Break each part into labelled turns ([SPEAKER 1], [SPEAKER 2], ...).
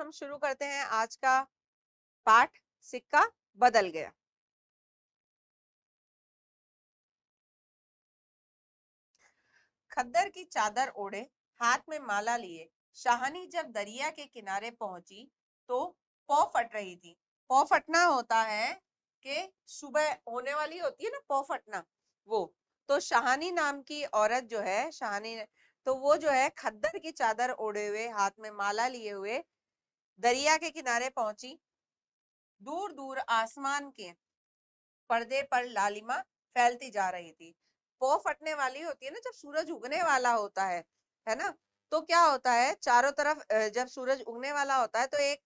[SPEAKER 1] हम शुरू करते हैं आज का पाठ। सिक्का बदल गया। खद्दर की चादर ओढ़े, हाथ में माला लिए शाहनी जब दरिया के किनारे पहुंची तो पौ फट रही थी। पौ फटना होता है कि सुबह होने वाली होती है ना, पौ फटना। वो तो शाहनी नाम की औरत जो है, शाहनी, तो वो जो है खद्दर की चादर ओढ़े हुए, हाथ में माला लिए हुए दरिया के किनारे पहुंची। दूर दूर आसमान के पर्दे पर लालिमा फैलती जा रही थी। पौ फटने वाली होती है ना, जब सूरज उगने वाला होता है ना। तो क्या होता है, चारों तरफ जब सूरज उगने वाला होता है तो एक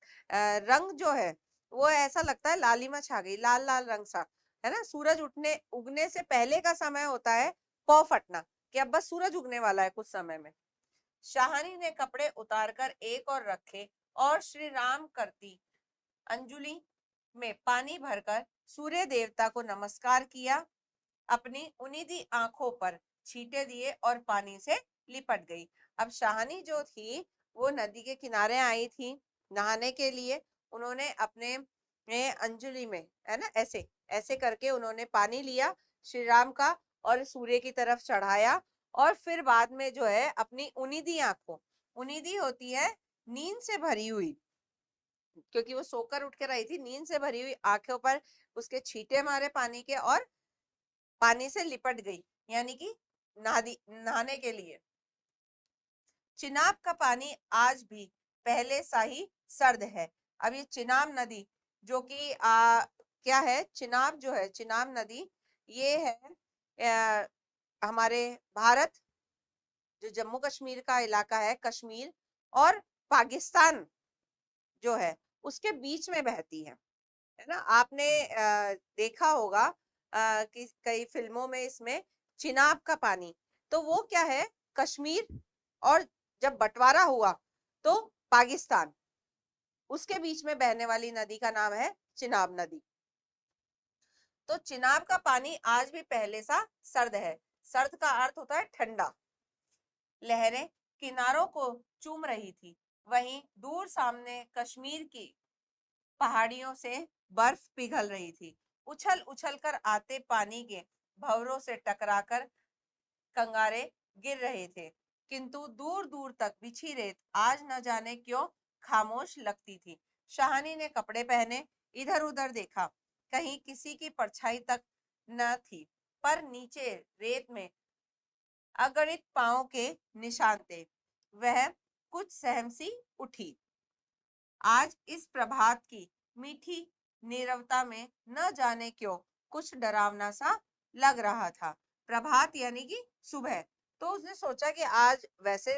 [SPEAKER 1] रंग जो है वो ऐसा लगता है लालिमा छा गई, लाल लाल रंग सा, है ना। सूरज उठने उगने से पहले का समय होता है पौ फटना, कि अब बस सूरज उगने वाला है कुछ समय में। शाहनी ने कपड़े उतारकर एक और रखे और श्री राम करती अंजुलि में पानी भरकर सूर्य देवता को नमस्कार किया। अपनी उनीदी आंखों पर छींटे दिए और पानी से लिपट गई। अब शाहनी जो थी वो नदी के किनारे आई थी नहाने के लिए। उन्होंने अपने अंजलि में, है ना, ऐसे ऐसे करके उन्होंने पानी लिया श्री राम का और सूर्य की तरफ चढ़ाया। और फिर बाद में जो है अपनी उनीदी आंखों, उनीदी होती है नींद से भरी हुई, क्योंकि वो सोकर उठ के रही थी, नींद से भरी हुई आंखों पर उसके छींटे मारे पानी के और पानी से लिपट गई, यानी कि नहाने के लिए। चिनाब का पानी आज भी पहले सा ही सर्द है। अब ये चिनाब नदी जो कि क्या है, चिनाब जो है, चिनाब नदी ये है हमारे भारत, जो जम्मू कश्मीर का इलाका है, कश्मीर और पाकिस्तान जो है उसके बीच में बहती है ना। आपने देखा होगा कि कई फिल्मों में इसमें चिनाब का पानी, तो वो क्या है, कश्मीर और जब बंटवारा हुआ तो पाकिस्तान, उसके बीच में बहने वाली नदी का नाम है चिनाब नदी। तो चिनाब का पानी आज भी पहले सा सर्द है। सर्द का अर्थ होता है ठंडा। लहरें किनारों को चूम रही थी। वहीं दूर सामने कश्मीर की पहाड़ियों से बर्फ पिघल रही थी। उछल उछल कर आते पानी के भंवरों से टकराकर कंगारे गिर रहे थे, किंतु दूर दूर तक बिछी रेत आज न जाने क्यों खामोश लगती थी। शाहनी ने कपड़े पहने, इधर उधर देखा, कहीं किसी की परछाई तक न थी, पर नीचे रेत में अगणित पांव के निशान थे। वह कुछ सहमसी उठी। आज इस प्रभात की मीठी नीरवता में न जाने क्यों कुछ डरावना सा लग रहा था। प्रभात यानी कि सुबह। तो उसने सोचा कि आज वैसे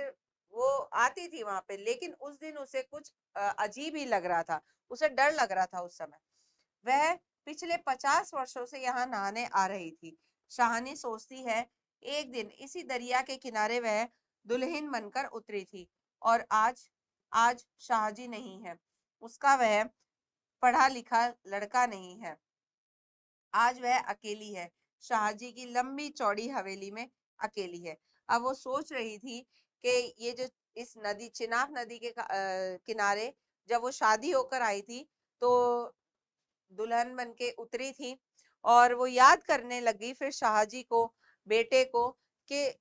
[SPEAKER 1] वो आती थी वहां पे, लेकिन उस दिन उसे कुछ अजीब ही लग रहा था, उसे डर लग रहा था उस समय। वह पिछले 50 वर्षों से यहाँ नहाने आ रही थी। शाहनी सोचती है, एक दिन इसी दरिया के किनारे वह दुल्हन बनकर उतरी थी, और आज आज शाहजी नहीं है, उसका वह पढ़ा लिखा लड़का नहीं है। आज वह अकेली है, शाहजी की लंबी चौड़ी हवेली में अकेली है। अब वो सोच रही थी कि ये जो इस नदी, चिनाब नदी के किनारे जब वो शादी होकर आई थी तो दुल्हन बन के उतरी थी, और वो याद करने लगी फिर शाहजी को, बेटे को, कि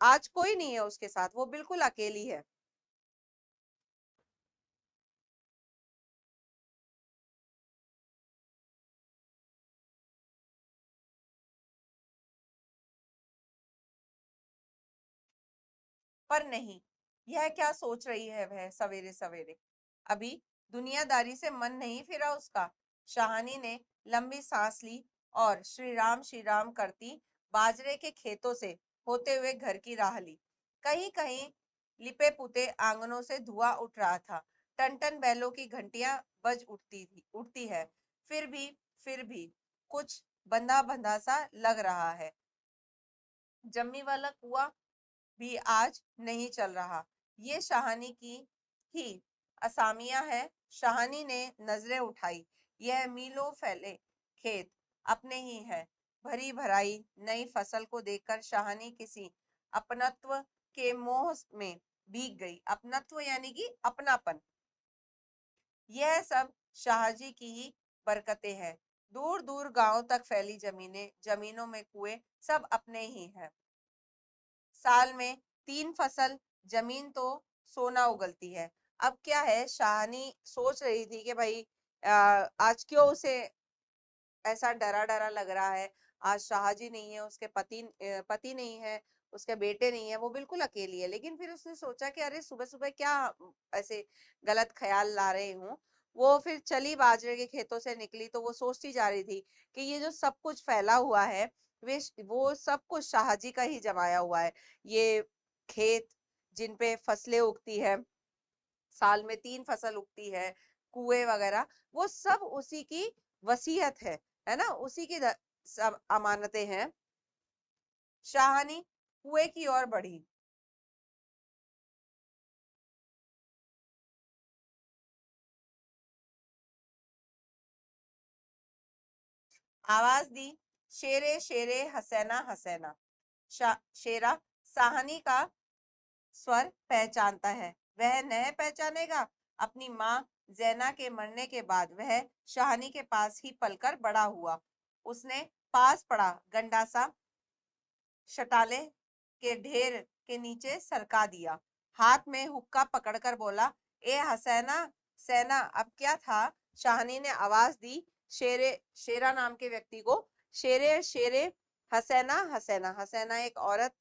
[SPEAKER 1] आज कोई नहीं है उसके साथ, वो बिल्कुल अकेली है। पर नहीं, यह क्या सोच रही है वह सवेरे सवेरे। अभी दुनियादारी से मन नहीं फिरा उसका। शाहनी ने लंबी सांस ली और श्री राम करती बाजरे के खेतों से होते हुए घर की राह ली। कहीं कहीं लिपे पुते आंगनों से धुआं उठ रहा था। टन टन बैलों की घंटियां बज उठती है। फिर भी फिर भी कुछ बंधा बंधा सा लग रहा है। जम्मी वाला कुआं भी आज नहीं चल रहा। ये शाहानी की ही असामिया है। शाहानी ने नजरें उठाई। यह मीलों फैले खेत अपने ही है। भरी भराई नई फसल को देखकर शाहानी किसी अपनत्व के मोह में भीग गई। अपनत्व यानी कि अपनापन। यह सब शाहजी की ही बरकतें हैं। दूर दूर गांव तक फैली जमीनों में कुएं सब अपने ही हैं। साल में 3 फसल जमीन तो सोना उगलती है। अब क्या है, शाहानी सोच रही थी कि भाई आज क्यों उसे ऐसा डरा डरा लग रहा है। आज शाहजी नहीं है, उसके पति नहीं है, उसके बेटे नहीं है, वो बिल्कुल अकेली है। लेकिन फिर उसने सोचा कि अरे सुबह सुबह क्या ऐसे गलत ख्याल ला रही हूँ। वो फिर चली बाजरे के खेतों से निकली तो वो सोचती जा रही थी कि ये जो सब कुछ फैला हुआ है वो सब कुछ शाहजी का ही जमाया हुआ है। ये खेत जिन पे फसलें उगती है, साल में 3 फसल उगती है, कुएं वगैरह, वो सब उसी की वसीयत है ना, उसी की सब अमानतें हैं। शाहानी कुएं की ओर बढ़ी। आवाज दी, शेरे शेरे हसैना हसैना। शेरा साहनी का स्वर पहचानता है, वह नहीं पहचानेगा। अपनी माँ जैना के मरने के बाद वह शाहनी के पास ही पलकर बड़ा हुआ। उसने पास पड़ा गंडासा शटाले के ढेर के नीचे सरका दिया। हाथ में हुक्का पकड़कर बोला, ए हसैना सैना, अब क्या था? शाहनी ने आवाज दी शेरा नाम के व्यक्ति को। शेरे शेरे हसैना हसैना। हसैना एक औरत।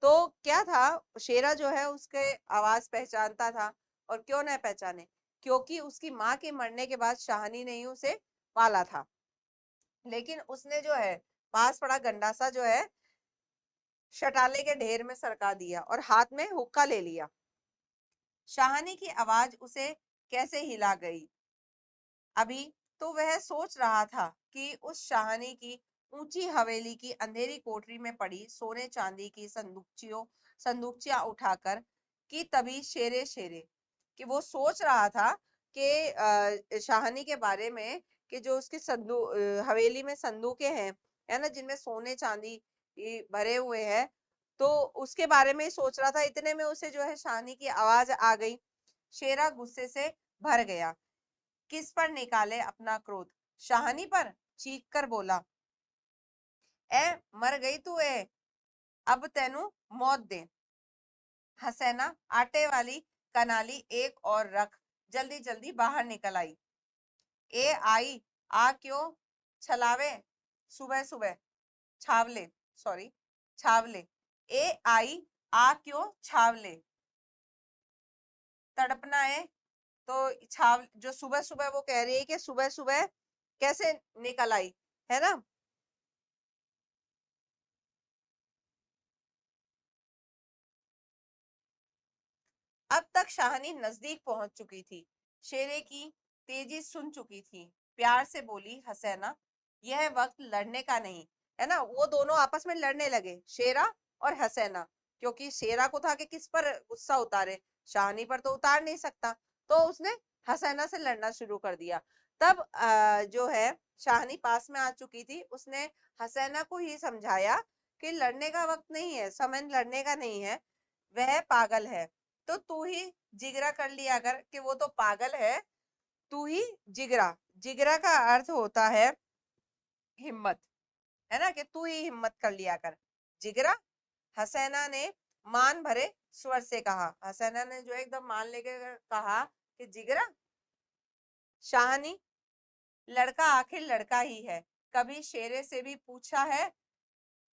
[SPEAKER 1] तो क्या था, शेरा जो है उसके आवाज पहचानता था। और क्यों न पहचाने, क्योंकि उसकी माँ के मरने के बाद शाहनी ने ही उसे पाला था। लेकिन उसने जो है पास पड़ा गंडासा जो है शटाले के ढेर में सरका दिया और हाथ में हुक्का ले लिया। शाहनी की आवाज उसे कैसे हिला गई। अभी तो वह सोच रहा था कि उस शाहनी की ऊंची हवेली की अंधेरी कोठरी में पड़ी सोने चांदी की संदूकचियां उठाकर कि तभी शेरे शेरे कि वो सोच रहा था कि शाहनी के बारे में कि जो उसकी हवेली में संदूकें हैं, है ना, जिनमें सोने चांदी भरे हुए हैं, तो उसके बारे में ही सोच रहा था। इतने में उसे जो है शाहनी की आवाज आ गई। शेरा गुस्से से भर गया। किस पर निकाले अपना क्रोध? शाहनी पर। चीख कर बोला, ए मर गई तू ए, अब तेनू मौत दे। हसैना आटे वाली कनाली एक और रख जल्दी जल्दी बाहर निकल आई। ए आई आ क्यों छलावे सुबह सुबह छावले, सॉरी छावले। ए आई आ क्यों छावले, तड़पना है तो छाव जो सुबह सुबह वो कह रही है कि सुबह सुबह कैसे निकल आई, है ना। अब तक शाहनी नजदीक पहुंच चुकी थी, शेरे की तेजी सुन चुकी थी। प्यार से बोली, हसैना यह वक्त लड़ने का नहीं, है ना। वो दोनों आपस में लड़ने लगे, शेरा और हसैना, क्योंकि शेरा को था कि किस पर गुस्सा उतारे, शाहनी पर तो उतार नहीं सकता। तो उसने हसैना से लड़ना शुरू कर दिया। तब जो है शाहनी पास में आ चुकी थी, उसने हसैना को ही समझाया कि लड़ने का वक्त नहीं है, समय लड़ने का नहीं है, वह पागल है। तो तू ही जिगरा कर लिया अगर कि वो तो पागल है, तू ही जिगरा। जिगरा का अर्थ होता है हिम्मत, है ना, कि तू ही हिम्मत कर लिया कर, जिगरा। हसैना ने मान भरे स्वर से कहा। हसैना ने जो एकदम मान लेकर कहा कि जिगरा। शाहनी, लड़का आखिर लड़का ही है। कभी शेरे से भी पूछा है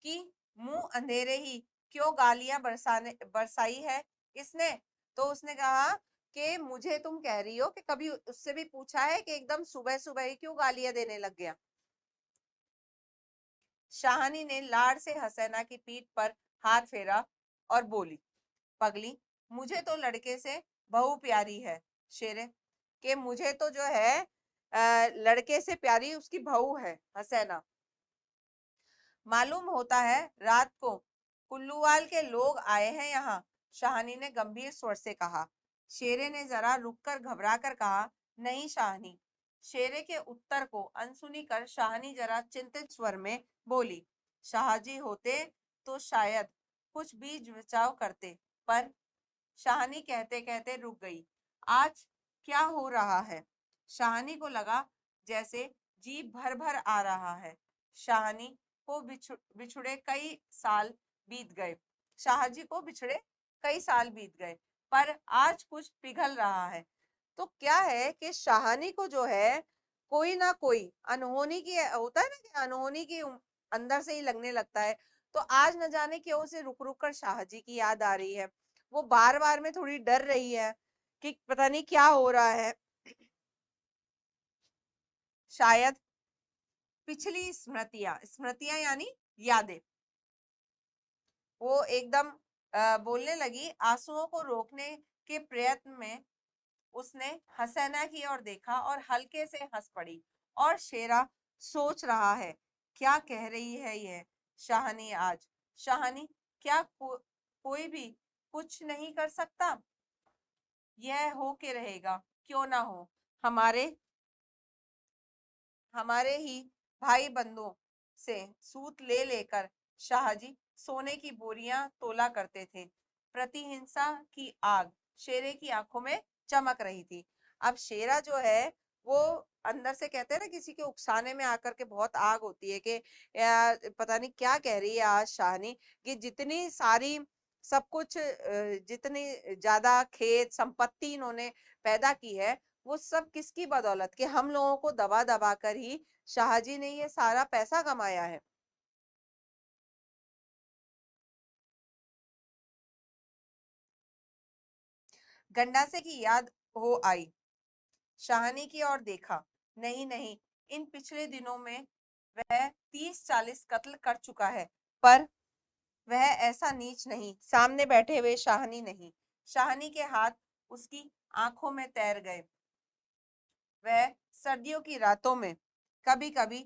[SPEAKER 1] कि मुंह अंधेरे ही क्यों गालियां बरसाई है इसने? तो उसने कहा कि मुझे तुम कह रही हो कि कभी उससे भी पूछा है कि एकदम सुबह सुबह ही क्यों गालियां देने लग गया? शाहनी ने लाड़ से हसैना की पीठ पर हाथ फेरा और बोली, पगली, मुझे तो लड़के से बहू प्यारी है शेरे, कि मुझे तो जो है लड़के से प्यारी उसकी बहू है हसैना। मालूम होता है रात को कुल्लूवाल के लोग आए हैं यहाँ, शाहनी ने गंभीर स्वर से कहा। शेरे ने जरा रुककर घबरा कर कहा, नहीं शाहनी। शेरे के उत्तर को अनसुनी कर शाहनी जरा चिंतित स्वर में बोली, शाहजी होते तो शायद कुछ बीच बचाव करते। पर शाहनी कहते कहते रुक गई। आज क्या हो रहा है? शाहनी को लगा जैसे जी भर भर आ रहा है। शाहनी को बिछुड़े कई साल बीत गए। शाहजी को बिछड़े कई साल बीत गए, पर आज कुछ पिघल रहा है। तो क्या है कि शाहनी को जो है कोई ना कोई अनहोनी की, होता है ना कि अनहोनी की अंदर से ही लगने लगता है। तो आज न जाने क्यों उसे रुक रुक कर शाहजी की याद आ रही है। वो बार बार में थोड़ी डर रही है कि पता नहीं क्या हो रहा है। शायद पिछली स्मृतियां, स्मृतियां यानी यादें। वो एकदम बोलने लगी। आंसुओं को रोकने के प्रयत्न में उसने हसैना की ओर देखा और हल्के से हंस पड़ी। और शेरा सोच रहा है, क्या कह रही है यह शाहनी आज। शाहनी, क्या कोई भी कुछ नहीं कर सकता? यह हो के रहेगा, क्यों ना हो। हमारे हमारे ही भाई बंधुओं से सूत ले लेकर शाहजी सोने की बोरियां तोला करते थे। प्रतिहिंसा की आग शेरे की आंखों में चमक रही थी। अब शेरा जो है वो अंदर से, कहते हैं ना किसी के उकसाने में आकर के बहुत आग होती है कि पता नहीं क्या कह रही है आज शाहनी, कि जितनी सारी सब कुछ जितनी ज्यादा खेत संपत्ति इन्होंने पैदा की है, वो सब किसकी बदौलत, कि हम लोगों को दबा दबा कर ही शाहजी ने ये सारा पैसा कमाया है। गंडासे की याद हो आई। शाहनी की ओर देखा। नहीं नहीं, इन पिछले दिनों में वह 30-40 कत्ल कर चुका है, पर वह ऐसा नीच नहीं। सामने बैठे हुए शाहनी नहीं। शाहनी के हाथ उसकी आंखों में तैर गए। वह सर्दियों की रातों में कभी कभी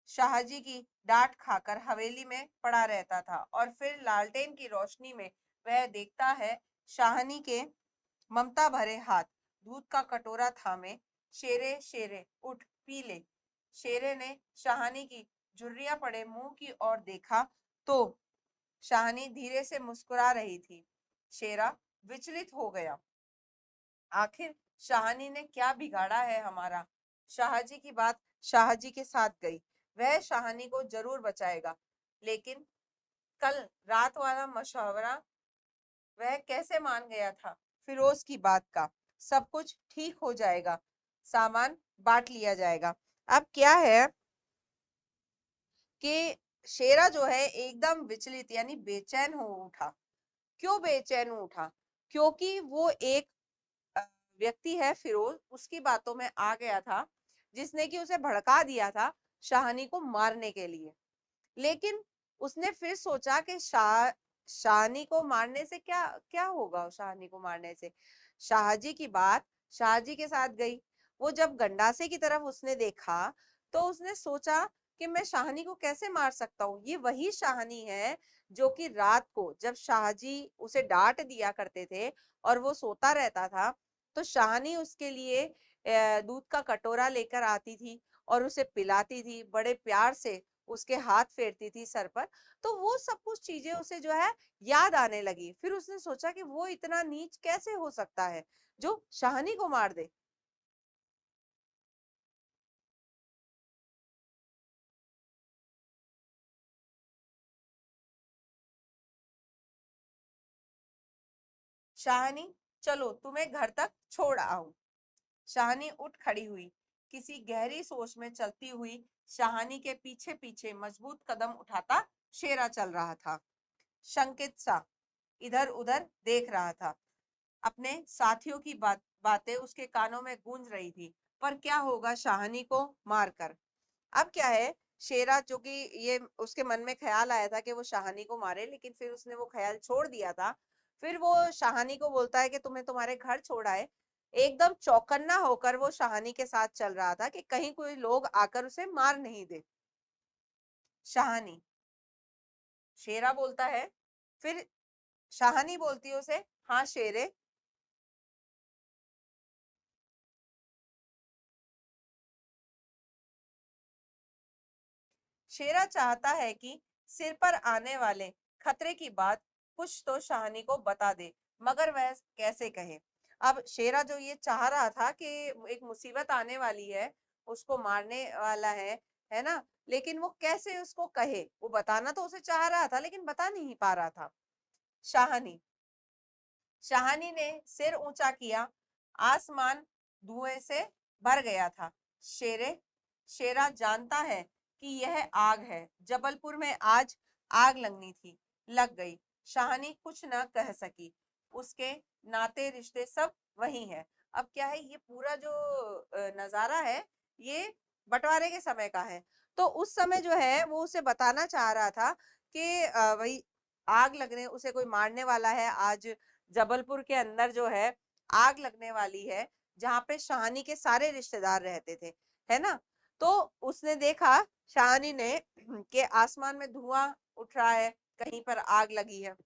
[SPEAKER 1] शाहजी की डांट खाकर हवेली में पड़ा रहता था, और फिर लालटेन की रोशनी में वह देखता है शाहनी के ममता भरे हाथ दूध का कटोरा थामे। शेरे शेरे उठ पी ले। शेरे ने शाहनी की झुर्रिया पड़े मुंह की ओर देखा तो शाहनी धीरे से मुस्कुरा रही थी। शेरा विचलित हो गया। आखिर शाहनी ने क्या बिगाड़ा है हमारा? शाहजी की बात शाहजी के साथ गई। वह शाहनी को जरूर बचाएगा, लेकिन कल रात वाला मशवरा वह कैसे मान गया था? फिरोज की बात का, सब कुछ ठीक हो जाएगा, सामान बांट लिया जाएगा। अब क्या है कि शेरा जो है एकदम विचलित यानी बेचैन हो उठा। क्यों बेचैन हो उठा? क्योंकि वो एक अ, व्यक्ति है फिरोज, उसकी बातों में आ गया था, जिसने कि उसे भड़का दिया था शाहनी को मारने के लिए। लेकिन उसने फिर सोचा कि शाहनी को मारने से क्या क्या होगा। शाहनी को मारने से शाहजी की बात शाहजी के साथ गई। वो जब गंडासे की तरफ उसने देखा तो उसने सोचा कि मैं शाहनी को कैसे मार सकता हूँ। ये वही शाहनी है जो कि रात को जब शाहजी उसे डांट दिया करते थे और वो सोता रहता था, तो शाहनी उसके लिए दूध का कटोरा लेकर आती थी और उसे पिलाती थी, बड़े प्यार से उसके हाथ फेरती थी सर पर। तो वो सब कुछ चीजें उसे जो है याद आने लगी। फिर उसने सोचा कि वो इतना नीच कैसे हो सकता है जो शाहनी को मार दे। शाहनी, चलो तुम्हें घर तक छोड़ आऊं। शाहनी उठ खड़ी हुई। किसी गहरी सोच में चलती हुई शाहनी के पीछे पीछे मजबूत कदम उठाता शेरा चल रहा था। शंकित सा इधर उधर देख रहा था। अपने साथियों की बातें उसके कानों में गूंज रही थी। पर क्या होगा शाहनी को मारकर? अब क्या है, शेरा जो कि ये उसके मन में ख्याल आया था कि वो शाहनी को मारे, लेकिन फिर उसने वो ख्याल छोड़ दिया था। फिर वो शाहनी को बोलता है कि तुम्हें तुम्हारे घर छोड़ा है। एकदम चौकन्ना होकर वो शाहनी के साथ चल रहा था कि कहीं कोई लोग आकर उसे मार नहीं दे। शाहनी, शेरा बोलता है। फिर शाहनी बोलती है उसे, हाँ शेरे। शेरा चाहता है कि सिर पर आने वाले खतरे की बात कुछ तो शाहनी को बता दे, मगर वह कैसे कहे। अब शेरा जो ये चाह रहा था कि एक मुसीबत आने वाली है, उसको मारने वाला है ना, लेकिन वो कैसे उसको कहे, वो बताना तो उसे चाह रहा था लेकिन बता नहीं पा रहा था। शाहनी शाहनी ने सिर ऊंचा किया, आसमान धुएं से भर गया था। शेरा जानता है कि यह आग है, जबलपुर में आज आग लगनी थी, लग गई। शाहनी कुछ न कह सकी, उसके नाते रिश्ते सब वही है। अब क्या है, ये पूरा जो नजारा है ये बंटवारे के समय का है। तो उस समय जो है वो उसे बताना चाह रहा था कि भाई आग लगने, उसे कोई मारने वाला है आज, जबलपुर के अंदर जो है आग लगने वाली है, जहां पे शाहनी के सारे रिश्तेदार रहते थे, है ना। तो उसने देखा, शाहनी ने, कि आसमान में धुआं उठ रहा है, कहीं पर आग लगी है।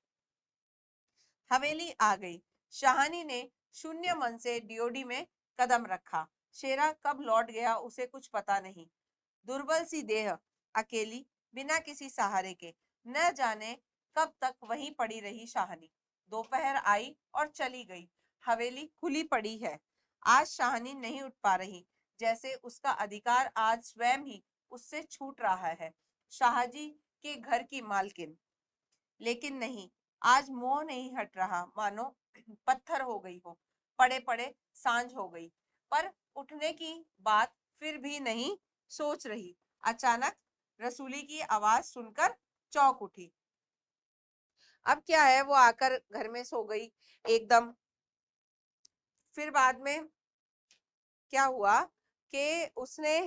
[SPEAKER 1] हवेली आ गई। शाहनी ने शून्य मन से डीओडी में कदम रखा। शेरा कब लौट गया उसे कुछ पता नहीं। दुर्बल सी देह, अकेली, बिना किसी सहारे के, न जाने कब तक वहीं पड़ी रही शाहनी। दोपहर आई और चली गई। हवेली खुली पड़ी है। आज शाहनी नहीं उठ पा रही, जैसे उसका अधिकार आज स्वयं ही उससे छूट रहा है। शाहजी के घर की मालकिन, लेकिन नहीं, आज मोह नहीं हट रहा, मानो पत्थर हो गई हो, पड़े पड़े सांझ हो गई, पर उठने की बात फिर भी नहीं सोच रही। अचानक रसूली की आवाज सुनकर चौंक उठी। अब क्या है, वो आकर घर में सो गई एकदम। फिर बाद में क्या हुआ कि उसने,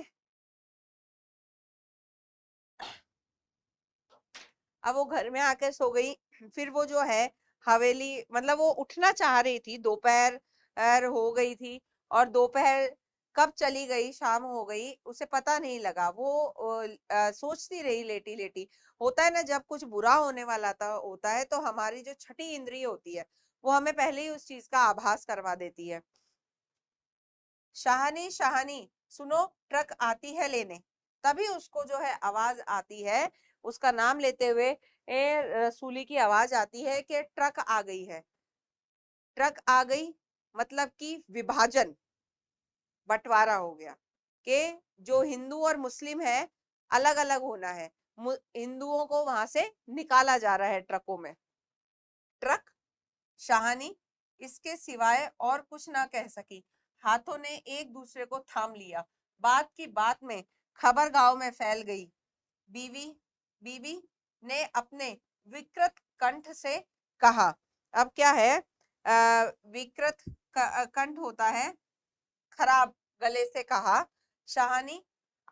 [SPEAKER 1] अब वो घर में आकर सो गई। फिर वो जो है हवेली, मतलब वो उठना चाह रही थी, दोपहर हो गई थी, और दोपहर कब चली गई, शाम हो गई, उसे पता नहीं लगा। वो सोचती रही लेटी लेटी। होता है ना, जब कुछ बुरा होने वाला होता है तो हमारी जो छठी इंद्रिय होती है वो हमें पहले ही उस चीज का आभास करवा देती है। शाहनी शाहनी, सुनो, ट्रक आती है लेने। तभी उसको जो है आवाज आती है, उसका नाम लेते हुए रसूली की आवाज आती है कि ट्रक आ गई है। ट्रक आ गई मतलब कि विभाजन, बंटवारा हो गया, कि जो हिंदू और मुस्लिम है अलग अलग होना है। हिंदुओं को वहां से निकाला जा रहा है ट्रकों में। ट्रक, शाहनी इसके सिवाय और कुछ ना कह सकी। हाथों ने एक दूसरे को थाम लिया। बात की बात में खबर गांव में फैल गई। बीवी बीवी ने अपने विकृत कंठ से कहा। अब क्या है, विकृत कंठ होता है खराब, गले से कहा, शाहनी,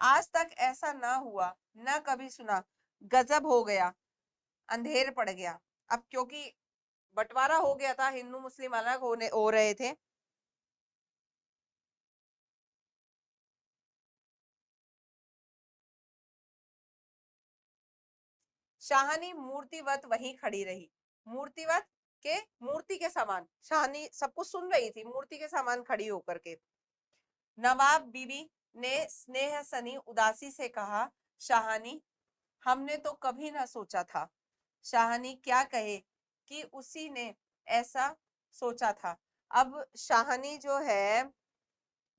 [SPEAKER 1] आज तक ऐसा ना हुआ, न कभी सुना। गजब हो गया, अंधेर पड़ गया। अब क्योंकि बंटवारा हो गया था, हिंदू मुस्लिम अलग हो रहे थे। शाहनी मूर्तिवत वहीं खड़ी रही। मूर्तिवत के, मूर्ति के समान शाहनी सब कुछ सुन रही थी, मूर्ति के समान खड़ी होकर के। नवाब बीबी ने स्नेह सनी उदासी से कहा, शाहनी, हमने तो कभी ना सोचा था। शाहनी क्या कहे कि उसी ने ऐसा सोचा था। अब शाहनी जो है,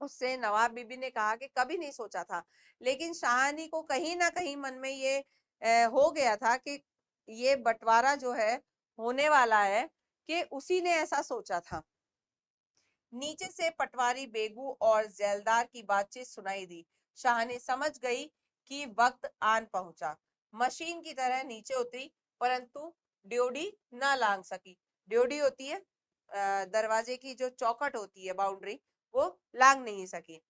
[SPEAKER 1] उससे नवाब बीबी ने कहा कि कभी नहीं सोचा था, लेकिन शाहनी को कहीं ना कहीं मन में ये हो गया था कि ये बंटवारा जो है होने वाला है, कि उसी ने ऐसा सोचा था। नीचे से पटवारी बेगू और जैलदार की बातचीत सुनाई दी। शाहनी समझ गई कि वक्त आन पहुंचा। मशीन की तरह नीचे उतरी, परंतु ड्योढ़ी न लांग सकी। ड्योढ़ी होती है दरवाजे की जो चौखट होती है, बाउंड्री, वो लांग नहीं सकी।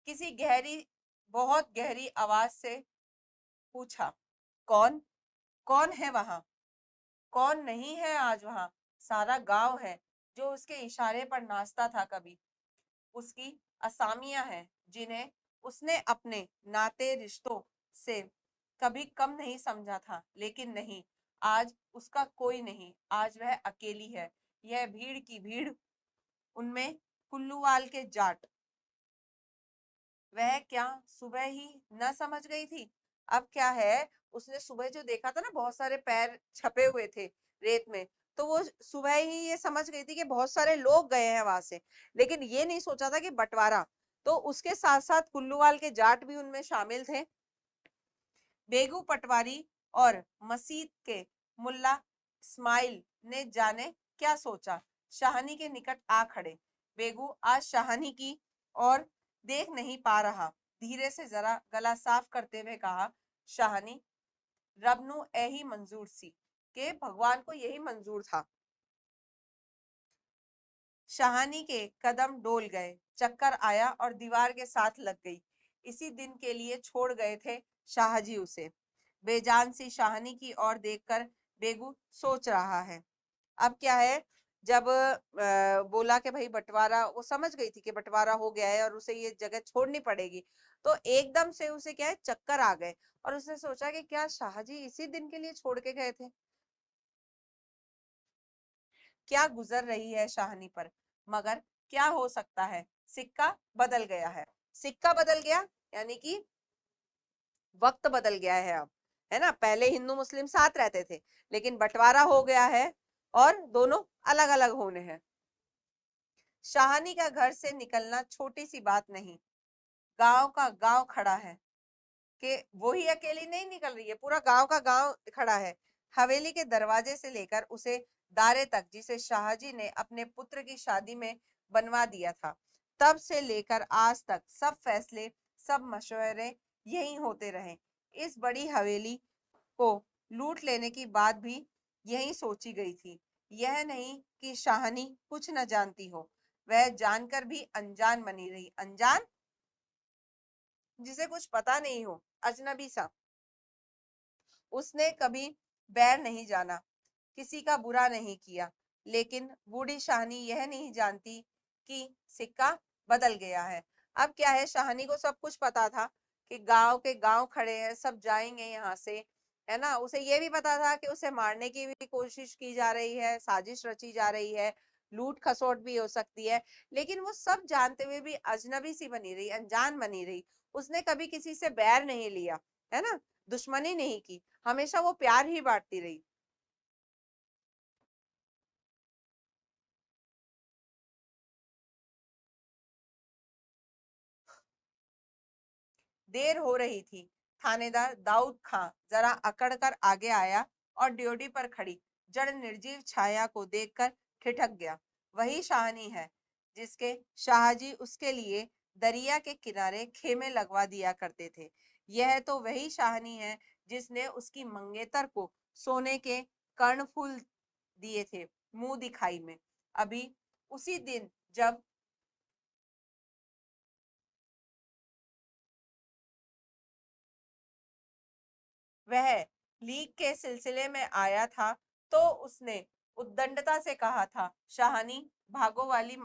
[SPEAKER 1] किसी गहरी, बहुत गहरी आवाज से पूछा, कौन कौन है वहां? कौन नहीं है आज वहां? सारा गांव है जो उसके इशारे पर नाचता था कभी। उसकी असामियां हैं जिन्हें उसने अपने नाते रिश्तों से कभी कम नहीं समझा था, लेकिन नहीं, आज उसका कोई नहीं। आज वह अकेली है। यह भीड़ की भीड़, उनमें कुल्लूवाल के जाट। वह क्या सुबह ही न समझ गई थी? अब क्या है, उसने सुबह जो देखा था ना, बहुत सारे पैर छपे हुए थे रेत में, तो वो सुबह ही ये समझ गई थी कि बहुत सारे लोग गए हैं वहां से, लेकिन ये नहीं सोचा था कि बंटवारा। तो उसके साथ साथ कुल्लूवाल के जाट भी उनमें शामिल थे। बेगू पटवारी और मसीद के मुल्ला इस्माइल ने जाने क्या सोचा, शाहनी के निकट आ खड़े। बेगू आज शाहनी की और देख नहीं पा रहा, धीरे से जरा गला साफ करते हुए कहा, शाहनी, रब नू यही मंजूर सी, के भगवान को यही मंजूर था। शाहानी के कदम डोल गए, चक्कर आया और दीवार के साथ लग गई। इसी दिन के लिए छोड़ गए थे शाहजी उसे। बेजान सी शाहानी की ओर देखकर बेगू सोच रहा है। अब क्या है, जब बोला कि भाई बंटवारा, वो समझ गई थी कि बंटवारा हो गया है और उसे ये जगह छोड़नी पड़ेगी, तो एकदम से उसे क्या है, चक्कर आ गए और उसने सोचा कि क्या शाहजी इसी दिन के लिए छोड़ के गए थे। क्या गुजर रही है शाहनी पर, मगर क्या हो सकता है, सिक्का बदल गया है। सिक्का बदल गया यानी कि वक्त बदल गया है अब, है ना। पहले हिंदू मुस्लिम साथ रहते थे, लेकिन बंटवारा हो गया है और दोनों अलग अलग होने हैं। शाहनी का घर से निकलना छोटी सी बात नहीं, गांव का गांव खड़ा है, कि वो ही अकेली नहीं निकल रही है, पूरा गांव का गांव खड़ा है। हवेली के दरवाजे से लेकर उसे दारे तक, जिसे शाहजी ने अपने पुत्र की शादी में बनवा दिया था, तब से लेकर आज तक सब फैसले, सब मशवरे यही होते रहे। इस बड़ी हवेली को लूट लेने की बात भी यही सोची गई थी। यह नहीं कि शाहनी कुछ न जानती हो, वह जानकर भी अनजान बनी रही। अनजान, जिसे कुछ पता नहीं हो, अजनबी सा। उसने कभी बैर नहीं जाना, किसी का बुरा नहीं किया, लेकिन बूढ़ी शाहनी यह नहीं जानती कि सिक्का बदल गया है। अब क्या है, शाहनी को सब कुछ पता था कि गांव के गांव खड़े हैं, सब जाएंगे यहाँ से, है ना। उसे ये भी पता था कि उसे मारने की भी कोशिश की जा रही है, साजिश रची जा रही है, लूट खसोट भी हो सकती है, लेकिन वो सब जानते हुए भी अजनबी सी बनी रही, अनजान बनी रही। उसने कभी किसी से बैर नहीं लिया, है ना, दुश्मनी नहीं की, हमेशा वो प्यार ही बांटती रही। देर हो रही थी। थानेदार दाऊद खां जरा अकड़ कर आगे आया और ड्योढ़ी पर खड़ी जड़ निर्जीव छाया को देखकर ठिठक गया। वही शाहनी है जिसके शाहजी उसके लिए दरिया के किनारे खेमे लगवा दिया करते थे। यह तो वही शाहनी है जिसने उसकी मंगेतर को सोने के कर्णफूल दिए थे मुंह दिखाई में। अभी उसी दिन जब वह लीग के सिलसिले में आया था, तो उसने उद्दंडता से कहा था, शाहानी, भागो वाली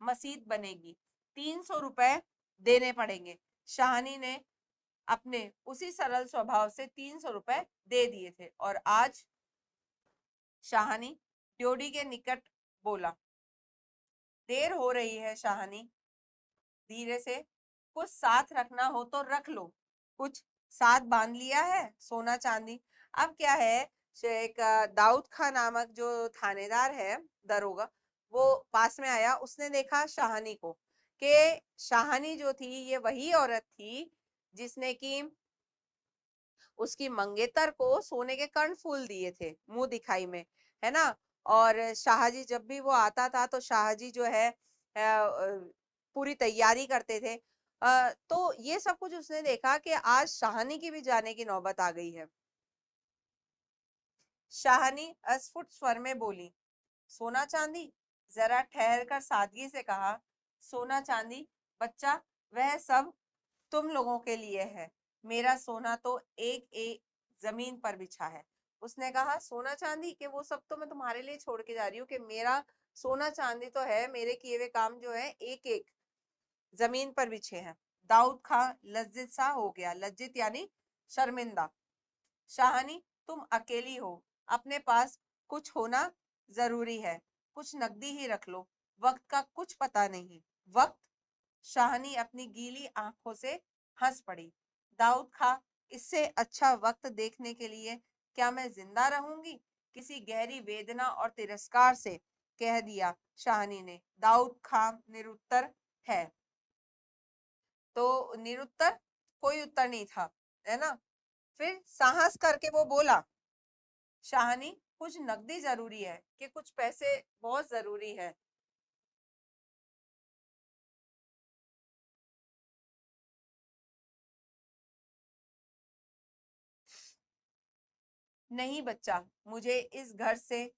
[SPEAKER 1] मसीद बनेगी, 300 रुपए देने पड़ेंगे। शाहानी ने अपने उसी सरल स्वभाव से 300 रुपए दे दिए थे और आज शाहानी ड्योढ़ी के निकट बोला, देर हो रही है शाहानी, धीरे से, कुछ साथ रखना हो तो रख लो। कुछ साथ बांध लिया है, सोना चांदी। अब क्या है, एक दाऊद खान नामक जो थानेदार है, दरोगा, वो पास में आया, उसने देखा शाहानी को, कि शाहानी जो थी ये वही औरत थी जिसने की उसकी मंगेतर को सोने के कर्णफूल दिए थे मुंह दिखाई में, है ना। और शाहजी जब भी वो आता था तो शाहजी जो है पूरी तैयारी करते थे। तो ये सब कुछ उसने देखा कि आज शाहनी की भी जाने की नौबत आ गई है। शाहनी अस्फुट स्वर में बोली, सोना चांदी? जरा ठहर कर सादगी से कहा, सोना चांदी बच्चा, वह सब तुम लोगों के लिए है, मेरा सोना तो एक एक जमीन पर बिछा है। उसने कहा, सोना चांदी के वो सब तो मैं तुम्हारे लिए छोड़ के जा रही हूँ, कि मेरा सोना चांदी तो है, मेरे किए हुए काम जो है एक एक जमीन पर बिछे हैं। दाऊद खां लज्जित सा हो गया, लज्जित यानी शर्मिंदा। शाहानी, तुम अकेली हो, अपने पास कुछ होना जरूरी है, कुछ नकदी ही रख लो, वक्त का कुछ पता नहीं। वक्त? शाहनी अपनी गीली आंखों से हंस पड़ी। दाऊद खां, इससे अच्छा वक्त देखने के लिए क्या मैं जिंदा रहूंगी? किसी गहरी वेदना और तिरस्कार से कह दिया शाहनी ने। दाऊद खां निरुत्तर है। तो निरुत्तर, कोई उत्तर नहीं था, है ना। फिर साहस करके वो बोला, शाहनी कुछ नकदी जरूरी है, कि कुछ पैसे बहुत जरूरी है। नहीं बच्चा, मुझे इस घर से,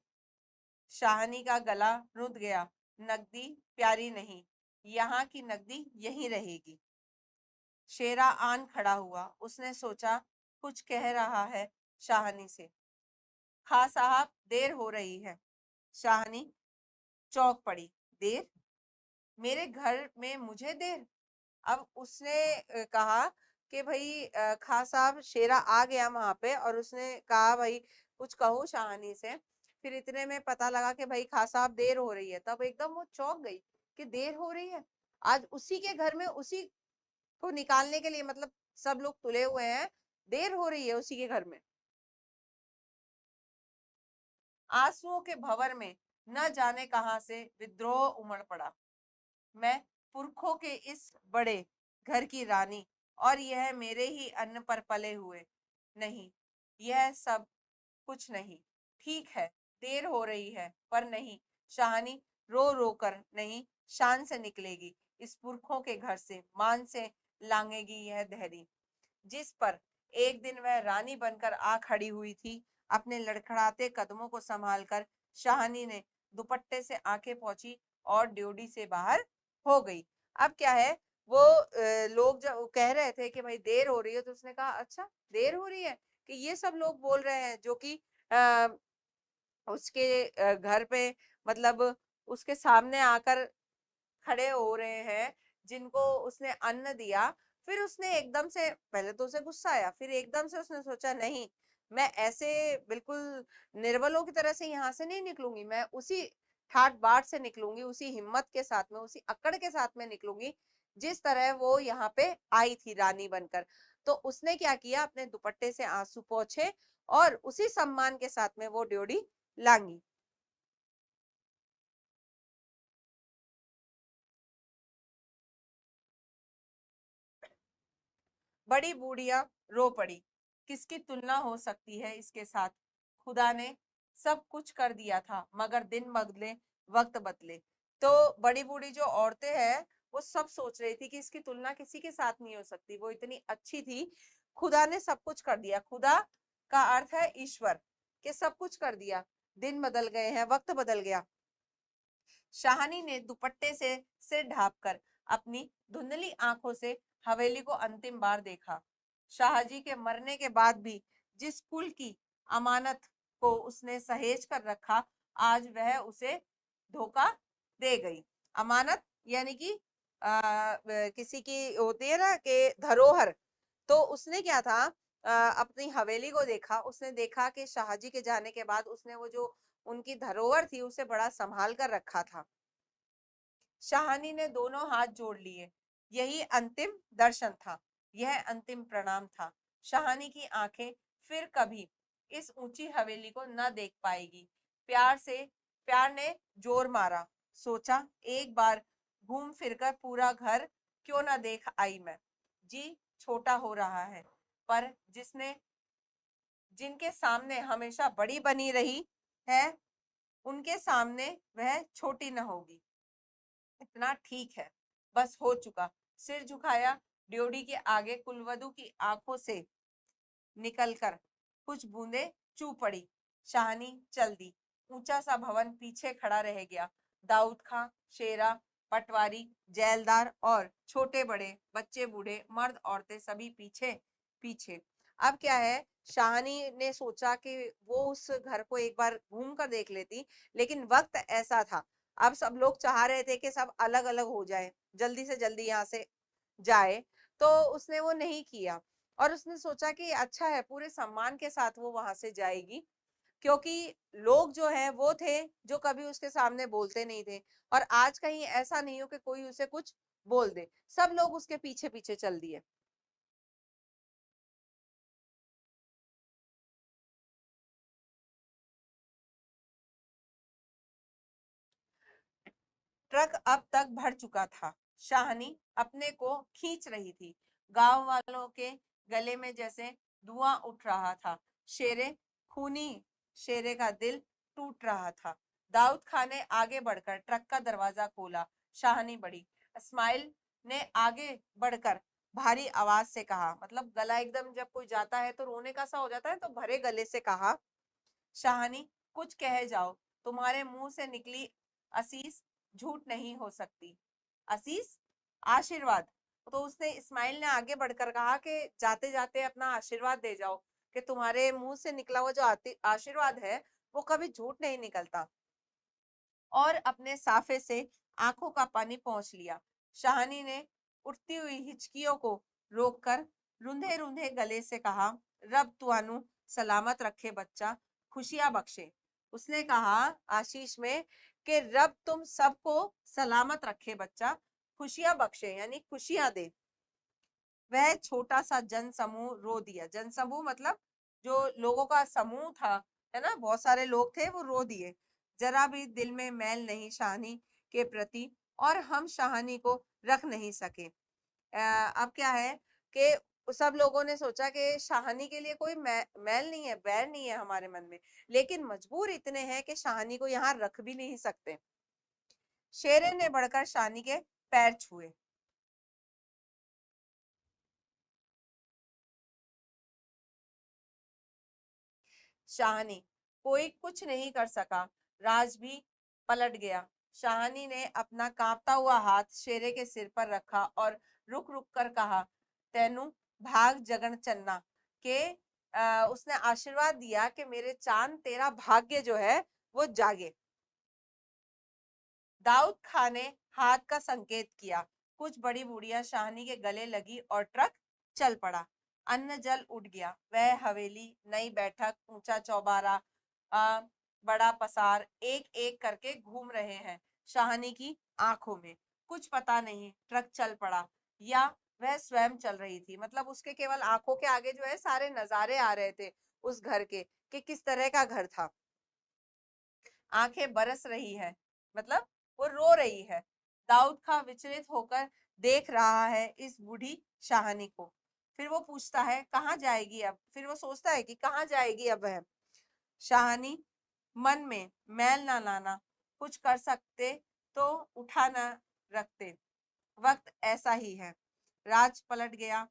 [SPEAKER 1] शाहनी का गला रुंध गया, नकदी प्यारी नहीं, यहाँ की नकदी यहीं रहेगी। शेरा आन खड़ा हुआ। उसने सोचा कुछ कह रहा है शाहनी से। खां साहब, देर हो रही है। शाहनी चौंक पड़ी। देर? मेरे घर में मुझे देर? अब उसने कहा कि भाई खां साहब, शेरा आ गया वहां पे और उसने कहा भाई कुछ कहो शाहनी से। फिर इतने में पता लगा कि भाई खां साहब देर हो रही है। तब एकदम वो चौंक गई कि देर हो रही है, आज उसी के घर में उसी को निकालने के लिए, मतलब सब लोग तुले हुए हैं, देर हो रही है उसी के घर में। आंसुओं के भंवर में न जाने कहां से विद्रोह उमड़ पड़ा। मैं पुरखों के इस बड़े घर की रानी, और यह मेरे ही अन्न पर पले हुए। नहीं, यह सब कुछ नहीं। ठीक है, देर हो रही है, पर नहीं, शाहनी रो रो कर नहीं, शान से निकलेगी इस पुरखों के घर से, मान से लांगेगी यह दहरी, जिस पर एक दिन वह रानी बनकर आ खड़ी हुई थी। अपने लड़खड़ाते कदमों को संभालकर शाहनी ने दुपट्टे से आंखें पोंछी और ड्योढ़ी से बाहर हो गई। अब क्या है, वो लोग जब कह रहे थे कि भाई देर हो रही है, तो उसने कहा अच्छा देर हो रही है, कि ये सब लोग बोल रहे हैं जो कि उसके घर पे, मतलब उसके सामने आकर खड़े हो रहे हैं, जिनको उसने अन्न दिया। फिर उसने एकदम से, पहले तो उसे गुस्सा आया, फिर एकदम से उसने सोचा नहीं, मैं ऐसे बिल्कुल निर्बलों की तरह से यहाँ से नहीं निकलूंगी। मैं उसी ठाट बाट से निकलूंगी, उसी हिम्मत के साथ में, उसी अकड़ के साथ में निकलूंगी, जिस तरह वो यहाँ पे आई थी रानी बनकर। तो उसने क्या किया, अपने दुपट्टे से आंसू पोंछे और उसी सम्मान के साथ में वो ड्योढ़ी लांगी। बड़ी बूढ़िया रो पड़ी। किसकी तुलना हो सकती है इसके साथ? खुदा ने सब कुछ कर दिया था, मगर दिन बदले वक्त बदले। तो बड़ी बूढ़ी जो औरतें हैं, वो सब सोच रही थी कि इसकी तुलना किसी के साथ नहीं हो सकती, वो इतनी अच्छी थी। खुदा ने सब कुछ कर दिया। खुदा का अर्थ है ईश्वर, के सब कुछ कर दिया। दिन बदल गए हैं, वक्त बदल गया। शाहनी ने दुपट्टे से सिर ढांपकर अपनी धुंधली आंखों से हवेली को अंतिम बार देखा। शाहजी के मरने के बाद भी जिस कुल की अमानत को उसने सहेज कर रखा, आज वह उसे धोखा दे गई। अमानत यानी कि किसी की होती है ना कि धरोहर। तो उसने क्या था, अपनी हवेली को देखा। उसने देखा कि शाहजी के जाने के बाद उसने वो जो उनकी धरोहर थी, उसे बड़ा संभाल कर रखा था। शाहनी ने दोनों हाथ जोड़ लिए। यही अंतिम दर्शन था, यह अंतिम प्रणाम था। शाहनी की आंखें फिर कभी इस ऊंची हवेली को न देख पाएगी। प्यार ने जोर मारा। सोचा एक बार घूम फिरकर पूरा घर क्यों ना देख आई मैं। जी छोटा हो रहा है, पर जिनके सामने हमेशा बड़ी बनी रही है, उनके सामने वह छोटी न होगी। इतना ठीक है, बस हो चुका। सिर झुकाया। ड्योढ़ी के आगे कुलवधु की आंखों से निकलकर कुछ बूंदें चू पड़ी। शाहनी चल दी। ऊंचा सा भवन पीछे खड़ा रह गया। दाऊद खां, शेरा, पटवारी, जेलदार और छोटे बड़े, बच्चे बूढ़े, मर्द औरतें सभी पीछे पीछे। अब क्या है, शाहनी ने सोचा कि वो उस घर को एक बार घूम कर देख लेती, लेकिन वक्त ऐसा था, अब सब लोग चाह रहे थे कि सब अलग अलग हो जाए, जल्दी से जल्दी यहाँ से जाए। तो उसने वो नहीं किया, और उसने सोचा कि अच्छा है, पूरे सम्मान के साथ वो वहां से जाएगी, क्योंकि लोग जो हैं वो थे जो कभी उसके सामने बोलते नहीं थे, और आज कहीं ऐसा नहीं हो कि कोई उसे कुछ बोल दे। सब लोग उसके पीछे पीछे चल दिए। ट्रक अब तक भर चुका था। शाहनी अपने को खींच रही थी। गांव वालों के गले में जैसे धुआं उठ रहा था। शेरे खूनी शेरे का दिल टूट रहा था। दाऊद खान ने आगे बढ़कर ट्रक का दरवाजा खोला। शाहनी बढ़ी। इस्माइल ने आगे बढ़कर भारी आवाज से कहा, मतलब गला एकदम जब कोई जाता है तो रोने का सा हो जाता है, तो भरे गले से कहा, शाहनी कुछ कह जाओ, तुम्हारे मुंह से निकली असीस झूठ नहीं हो सकती। असीस आशीर्वाद। तो उसने इस्माइल ने आगे बढ़कर कहा कि जाते जाते अपना आशीर्वाद दे जाओ, कि तुम्हारे मुंह से निकला हुआ जो आशीर्वाद है वो कभी झूठ नहीं निकलता। और अपने साफे से आंखों का पानी पहुंच लिया। शाहनी ने उठती हुई हिचकियों को रोककर रुंधे रुंधे गले से कहा, रब तुआनु सलामत रखे बच्चा, खुशियां बख्शे। उसने कहा आशीष में कि रब तुम सबको सलामत रखे बच्चा, खुशियां बख्शे, यानी खुशियां दे। वह छोटा सा जन समूह रो दिया। जन समूह मतलब जो लोगों का समूह था, है ना, बहुत सारे लोग थे, वो रो दिए। जरा भी दिल में मैल नहीं शाहनी के प्रति, और हम शाहनी को रख नहीं सके। अब क्या है कि सब लोगों ने सोचा कि शाहनी के लिए कोई मैल नहीं है, बैर नहीं है हमारे मन में, लेकिन मजबूर इतने हैं कि शाहनी को यहाँ रख भी नहीं सकते। शेरे ने बढ़कर शाहनी के पैर छुए। शाहनी, कोई कुछ नहीं कर सका। राज भी पलट गया। शाहनी ने अपना कांपता हुआ हाथ शेरे के सिर पर रखा और रुक रुक कर कहा, तेनू भाग जगन चन्ना, के उसने आशीर्वाद दिया कि मेरे चांद तेरा भाग्य जो है वो जागे। दाऊद खान ने हाथ का संकेत किया। कुछ बड़ी बूढ़िया शाहनी के गले लगी और ट्रक चल पड़ा। अन्न जल उठ गया। वह हवेली, नई बैठक, ऊंचा चौबारा, बड़ा पसार एक एक करके घूम रहे हैं शाहनी की आंखों में। कुछ पता नहीं ट्रक चल पड़ा या वह स्वयं चल रही थी, मतलब उसके केवल आंखों के आगे जो है सारे नजारे आ रहे थे उस घर के, कि किस तरह का घर था। आंखें बरस रही है, मतलब वो रो रही है। दाऊद खां विचलित होकर देख रहा है इस बूढ़ी शाहनी को। फिर वो पूछता है कहाँ जाएगी अब, फिर वो सोचता है कि कहाँ जाएगी अब वह। शाहनी मन में मैल ना लाना, कुछ कर सकते तो उठा ना रखते। वक्त ऐसा ही है। राज पलट गया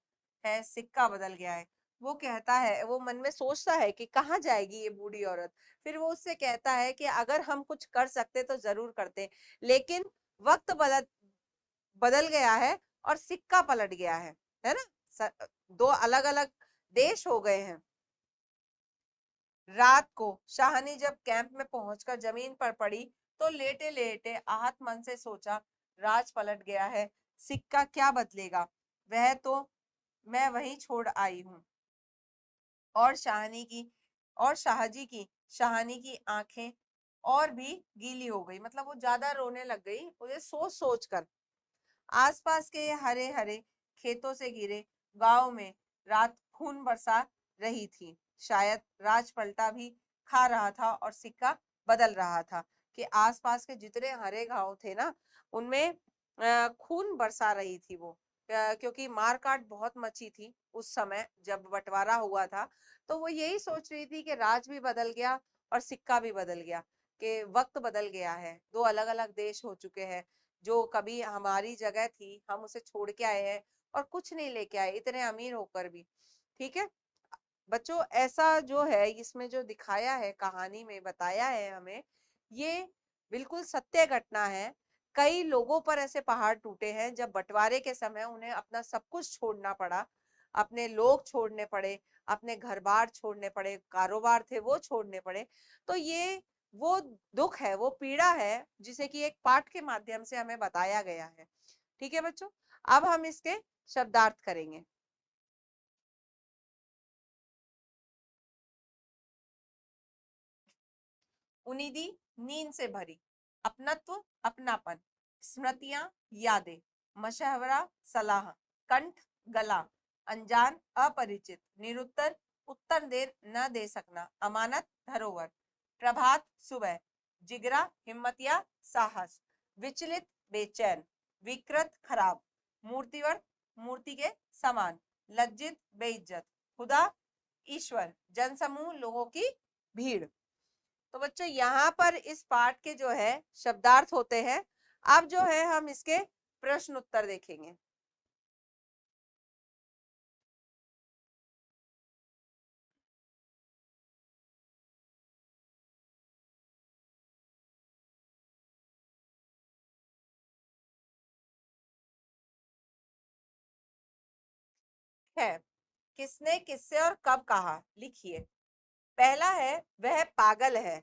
[SPEAKER 1] है, सिक्का बदल गया है। वो कहता है, वो मन में सोचता है कि कहाँ जाएगी ये बूढ़ी औरत। फिर वो उससे कहता है कि अगर हम कुछ कर सकते तो जरूर करते, लेकिन वक्त बदल बदल गया है और सिक्का पलट गया है ना। दो अलग अलग देश हो गए हैं। रात को शाहनी जब कैंप में पहुंचकर जमीन पर पड़ी तो लेटे लेटे आहत मन से सोचा, राज पलट गया है, सिक्का क्या बदलेगा, वह तो मैं वहीं छोड़ आई हूँ। और शाहनी की और शाहजी की शाहनी की आंखें और भी गीली हो गई, मतलब वो ज्यादा रोने लग गई मुझे सोच सोच कर। आसपास के हरे हरे खेतों से घिरे गांव में रात खून बरसा रही थी। शायद राज पलटा भी खा रहा था और सिक्का बदल रहा था, कि आसपास के जितने हरे गांव थे ना उनमें खून बरसा रही थी वो। क्योंकि मारकाट बहुत मची थी उस समय जब बंटवारा हुआ था। तो वो यही सोच रही थी कि राज भी बदल गया और सिक्का भी बदल गया, कि वक्त बदल गया है, दो अलग अलग देश हो चुके हैं। जो कभी हमारी जगह थी हम उसे छोड़ के आए हैं और कुछ नहीं लेके आए, इतने अमीर होकर भी। ठीक है बच्चों, ऐसा जो है इसमें जो दिखाया है, कहानी में बताया है हमें, ये बिल्कुल सत्य घटना है। कई लोगों पर ऐसे पहाड़ टूटे हैं जब बंटवारे के समय उन्हें अपना सब कुछ छोड़ना पड़ा, अपने लोग छोड़ने पड़े, अपने घर बार छोड़ने पड़े, कारोबार थे वो छोड़ने पड़े। तो ये वो दुख है, वो पीड़ा है जिसे कि एक पाठ के माध्यम से हमें बताया गया है। ठीक है बच्चों, अब हम इसके शब्दार्थ करेंगे। उनिदी नींद से भरी, अपनत्व अपनापन, स्मृतियां यादें, मशवरा सलाह, कंठ गला, अनजान अपरिचित, निरुत्तर उत्तर देर न दे सकना, अमानत धरोहर, प्रभात सुबह, जिगरा हिम्मत या साहस, विचलित बेचैन, विकृत खराब, मूर्तिवर्त मूर्ति के समान, लज्जित बेइज्जत, खुदा ईश्वर, जनसमूह लोगों की भीड़। तो बच्चों यहाँ पर इस पाठ के जो है शब्दार्थ होते हैं। अब जो है हम इसके प्रश्न उत्तर देखेंगे। है, किसने किससे और कब कहा, लिखिए। पहला है, वह पागल है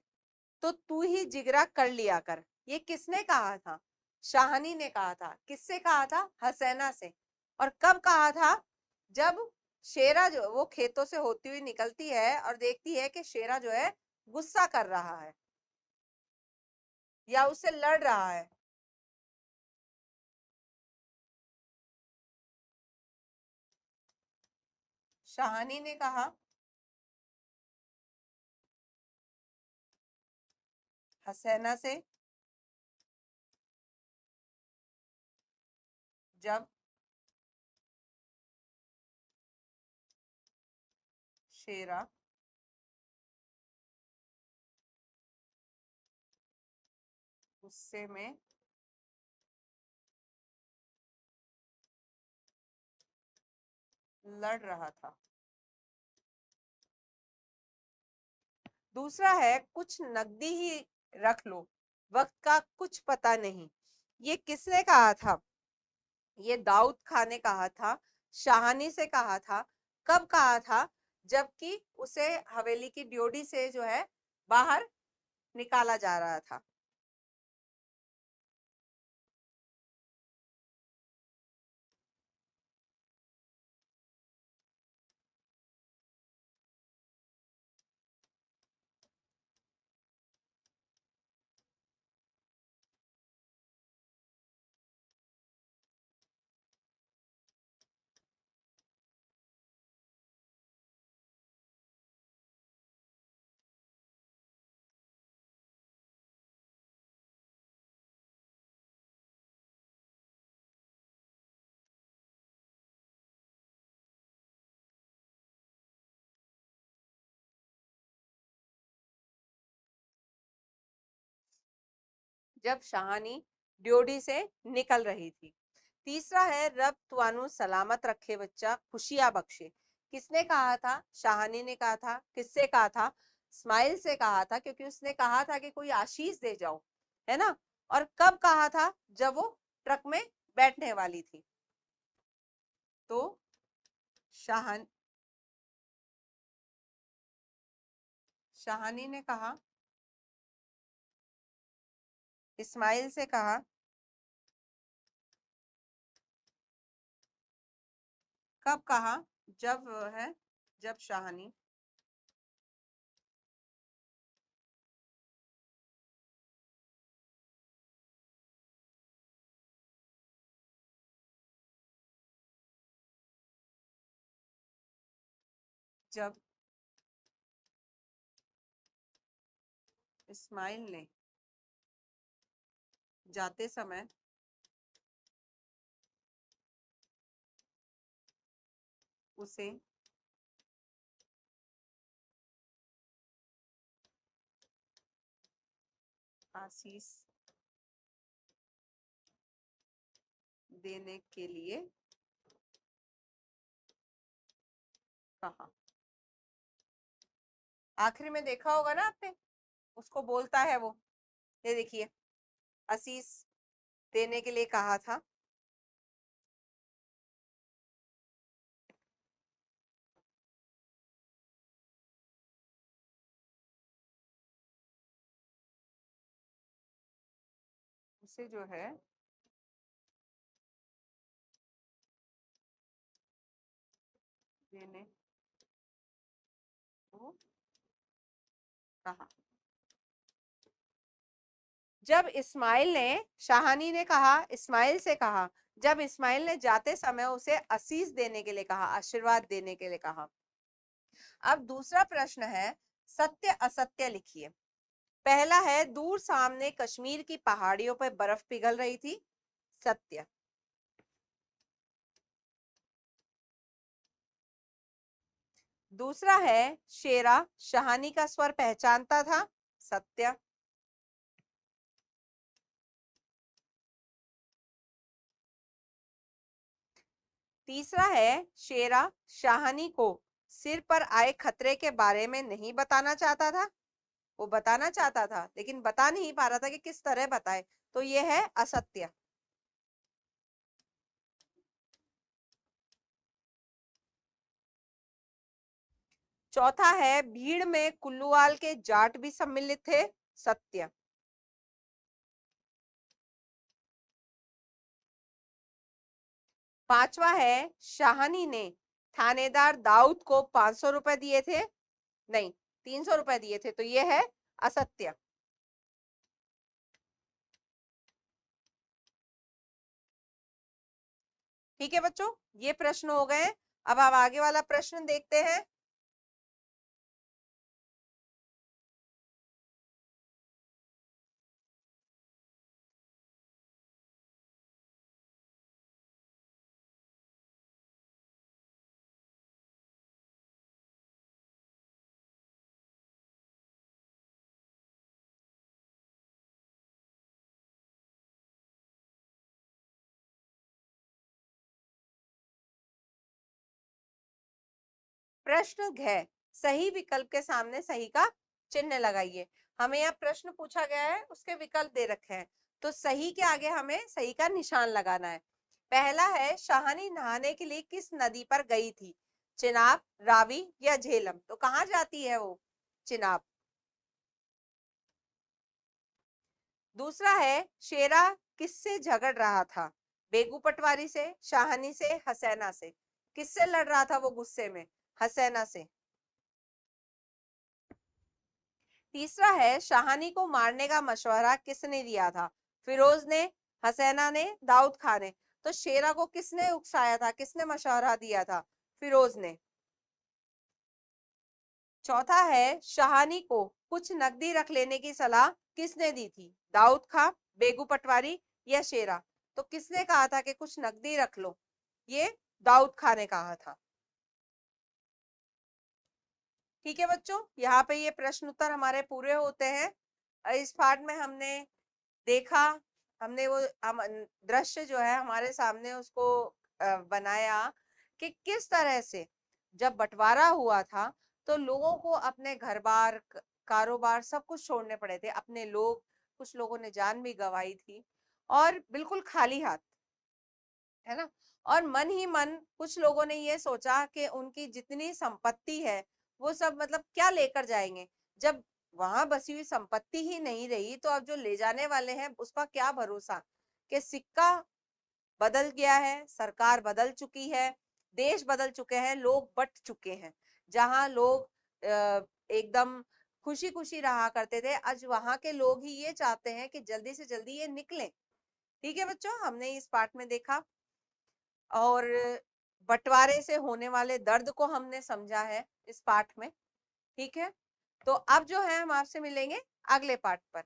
[SPEAKER 1] तो तू ही जिगरा कर लिया कर। ये किसने कहा था? शाहनी ने कहा था। किससे कहा था? हसैना से। और कब कहा था? जब शेरा जो वो खेतों से होती हुई निकलती है और देखती है कि शेरा जो है गुस्सा कर रहा है या उससे लड़ रहा है। शाहनी ने कहा हसैना से जब शेरा गुस्से में लड़ रहा था। दूसरा है, कुछ नकदी ही रख लो, वक्त का कुछ पता नहीं। ये किसने कहा था? ये दाऊद खान ने कहा था। शाहनी से कहा था। कब कहा था? जबकि उसे हवेली की ड्योढ़ी से जो है बाहर निकाला जा रहा था। जब शाहनी ड्योढ़ी से निकल रही थी। तीसरा है, रब तुआनु सलामत रखे बच्चा, खुशियां बख्शे। किसने कहा था? शाहनी ने कहा था। किससे कहा था? इस्माइल से कहा था, क्योंकि उसने कहा था कि कोई आशीष दे जाओ, है ना। और कब कहा था? जब वो ट्रक में बैठने वाली थी। तो शाहन शाहनी ने कहा, इस्माइल से कहा। कब कहा? जब है जब शाहनी जब इस्माइल ने जाते समय उसे आशीष देने के लिए कहा। आखिरी में देखा होगा ना आपने, उसको बोलता है वो, ये देखिए, आशीष देने के लिए कहा था। उसे जो है देने को कहा। जब इस्माइल ने, शाहनी ने कहा, इस्माइल से कहा, जब इस्माइल ने जाते समय उसे आशीष देने के लिए कहा, आशीर्वाद देने के लिए कहा। अब दूसरा प्रश्न है, सत्य असत्य लिखिए। पहला है दूर सामने कश्मीर की पहाड़ियों पर बर्फ पिघल रही थी, सत्य। दूसरा है शेरा शहानी का स्वर पहचानता था, सत्य। तीसरा है शेरा शाहनी को सिर पर आए खतरे के बारे में नहीं बताना चाहता था, वो बताना चाहता था लेकिन बता नहीं पा रहा था कि किस तरह बताए, तो ये है असत्य। चौथा है भीड़ में कुल्लूवाल के जाट भी सम्मिलित थे, सत्य। पांचवा है शाहनी ने थानेदार दाऊद को 500 रुपए दिए थे, नहीं 300 रुपए दिए थे, तो ये है असत्य। ठीक है बच्चों, ये प्रश्न हो गए। अब आप आगे वाला प्रश्न देखते हैं। प्रश्न घ सही विकल्प के सामने सही का चिन्ह लगाइए। हमें यहाँ प्रश्न पूछा गया है, उसके विकल्प दे रखे हैं, तो सही के आगे हमें सही का निशान लगाना है। पहला है शाहनी नहाने के लिए किस नदी पर गई थी, चिनाब, रावी या झेलम? तो कहाँ जाती है वो, चिनाब। दूसरा है शेरा किससे झगड़ रहा था, बेगू पटवारी से, शाहनी से, हसैना से? किससे लड़ रहा था वो गुस्से में, हसैना से। तीसरा है शाहानी को मारने का मशवरा किसने दिया था, फिरोज ने, हसैना ने, दाऊद खान ने? तो शेरा को किसने उकसाया था, किसने मशवरा दिया था, फिरोज ने। चौथा है शाहानी को कुछ नकदी रख लेने की सलाह किसने दी थी, दाऊद खान, बेगू पटवारी या शेरा? तो किसने कहा था कि कुछ नकदी रख लो, ये दाऊद खान ने कहा था। ठीक है बच्चों, यहाँ पे ये प्रश्न उत्तर हमारे पूरे होते हैं। इस पाठ में हमने देखा, हमने वो हम दृश्य जो है हमारे सामने उसको बनाया कि किस तरह से जब बंटवारा हुआ था तो लोगों को अपने घर बार कारोबार सब कुछ छोड़ने पड़े थे, अपने लोग, कुछ लोगों ने जान भी गंवाई थी और बिल्कुल खाली हाथ, है ना। और मन ही मन कुछ लोगों ने ये सोचा कि उनकी जितनी संपत्ति है वो सब मतलब क्या लेकर जाएंगे, जब वहां बसी हुई संपत्ति ही नहीं रही तो अब जो ले जाने वाले हैं उसका क्या भरोसा, कि सिक्का बदल गया है, सरकार बदल चुकी है, देश बदल चुके हैं, लोग बट चुके हैं। जहां लोग एकदम खुशी खुशी रहा करते थे, आज वहां के लोग ही ये चाहते हैं कि जल्दी से जल्दी ये निकले। ठीक है बच्चों, हमने इस पाठ में देखा और बंटवारे से होने वाले दर्द को हमने समझा है इस पाठ में। ठीक है, तो अब जो है हम आपसे मिलेंगे अगले पाठ पर।